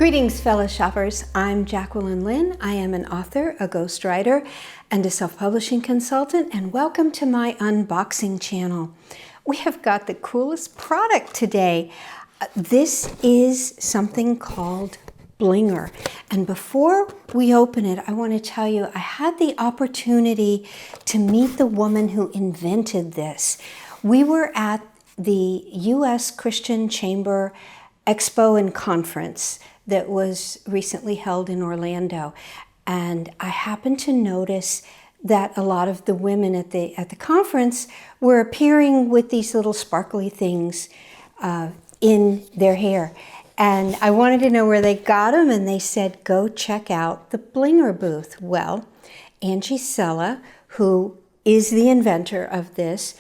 Greetings, fellow shoppers. I'm Jacquelyn Lynn. I am an author, a ghostwriter, and a self-publishing consultant, and welcome to my unboxing channel. We have got the coolest product today. This is something called Blinger. And before we open it, I want to tell you, I had the opportunity to meet the woman who invented this. We were at the U.S. Christian Chamber Expo and Conference that was recently held in Orlando. And I happened to notice that a lot of the women at the conference were appearing with these little sparkly things in their hair. And I wanted to know where they got them, and they said, go check out the Blinger booth. Well, Angie Sella, who is the inventor of this,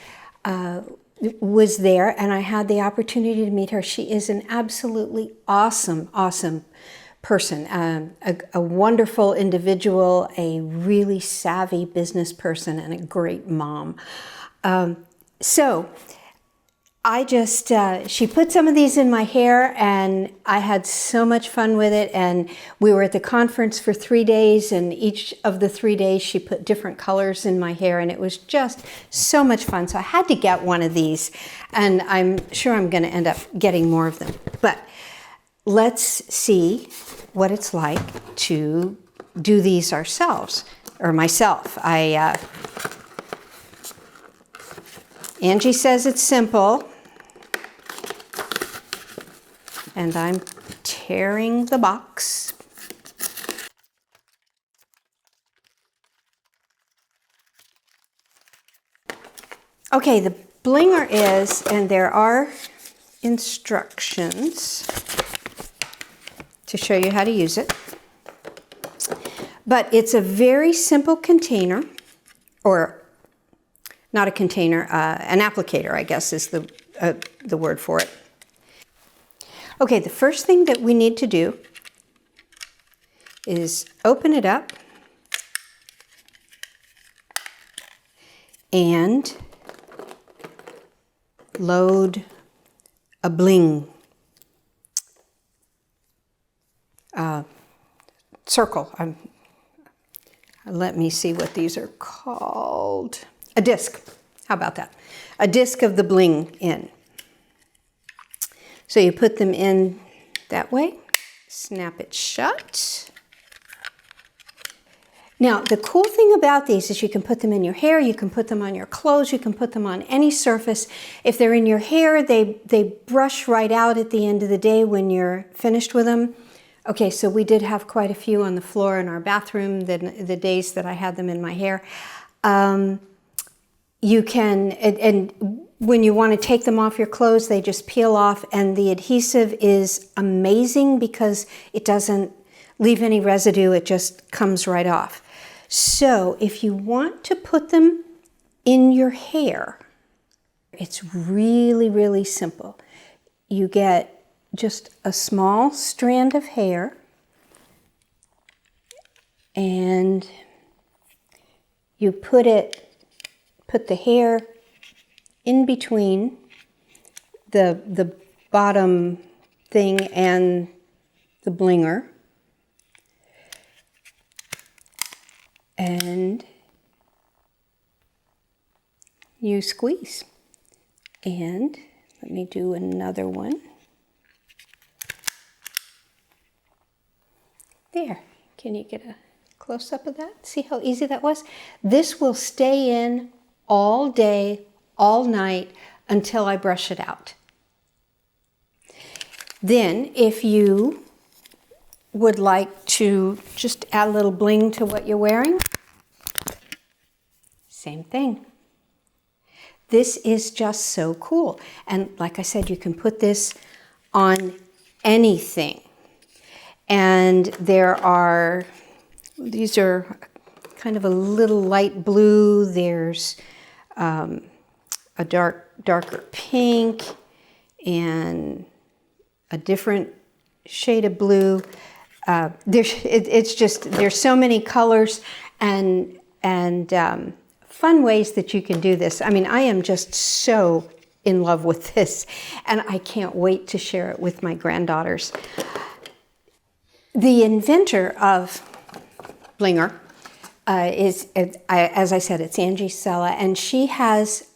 was there, and I had the opportunity to meet her. She is an absolutely awesome person, a wonderful individual, a really savvy business person, and a great mom. So I just, she put some of these in my hair, and I had so much fun with it. And we were at the conference for 3 days, and each of the 3 days she put different colors in my hair, and it was just so much fun. So I had to get one of these, and I'm sure I'm going to end up getting more of them. But let's see what it's like to do these ourselves, or myself. Angie says it's simple, and I'm tearing the box. Okay, the Blinger is, and there are instructions to show you how to use it, but it's a very simple container, or not a container, an applicator, I guess is the word for it. Okay, the first thing that we need to do is open it up and load a bling circle. Let me see what these are called. A disc. How about that? A disc of the bling in. So you put them in that way, snap it shut. Now, the cool thing about these is you can put them in your hair, you can put them on your clothes, you can put them on any surface. If they're in your hair, they brush right out at the end of the day when you're finished with them. Okay, so we did have quite a few on the floor in our bathroom the days that I had them in my hair. You can, and when you want to take them off your clothes, they just peel off, and the adhesive is amazing because it doesn't leave any residue, it just comes right off. So if you want to put them in your hair, it's really, really simple. You get just a small strand of hair, and you put the hair in between the bottom thing and the Blinger, and you squeeze. And let me do another one. There, can you get a close-up of that? See how easy that was? This will stay in all day, all night, until I brush it out. Then, if you would like to just add a little bling to what you're wearing, same thing. This is just so cool. And like I said, you can put this on anything. And these are kind of a little light blue. There's a darker pink and a different shade of blue. There's so many colors and fun ways that you can do this. I mean, I am just so in love with this, and I can't wait to share it with my granddaughters. The inventor of Blinger as I said, it's Angie Sella, and she has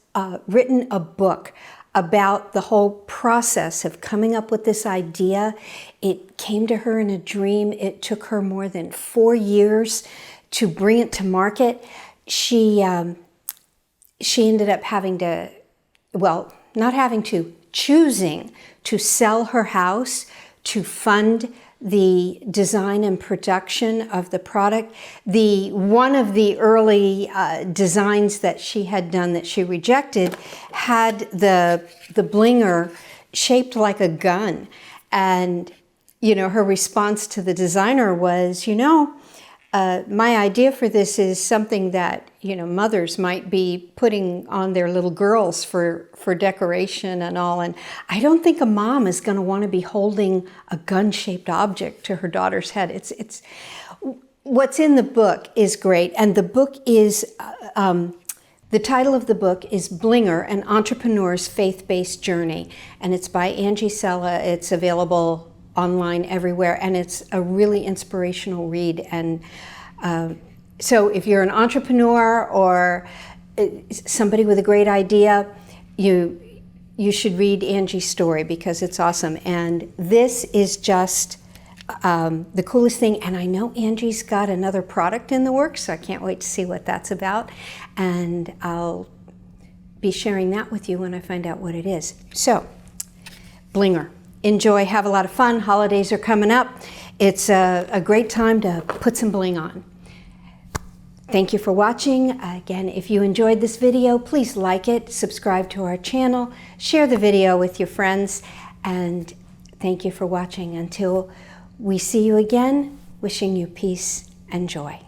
written a book about the whole process of coming up with this idea. It came to her in a dream. It took her more than 4 years to bring it to market. She ended up having to, well, not having to, choosing to sell her house to fund the design and production of the product. One of the early designs that she had done that she rejected had the Blinger shaped like a gun. And, you know, her response to the designer was, you know, my idea for this is something that, you know, mothers might be putting on their little girls for decoration and all. And I don't think a mom is going to want to be holding a gun-shaped object to her daughter's head. It's what's in the book is great. And the book is, the title of the book is Blinger, An Entrepreneur's Faith-Based Journey. And it's by Angie Sella. It's available online everywhere, and it's a really inspirational read. And so if you're an entrepreneur or somebody with a great idea, you should read Angie's story because it's awesome. And this is just the coolest thing. And I know Angie's got another product in the works, so I can't wait to see what that's about. And I'll be sharing that with you when I find out what it is. So, Blinger. Enjoy, have a lot of fun. Holidays are coming up. It's a great time to put some bling on. Thank you for watching. Again, if you enjoyed this video, please like it, subscribe to our channel, share the video with your friends, and thank you for watching. Until we see you again, wishing you peace and joy.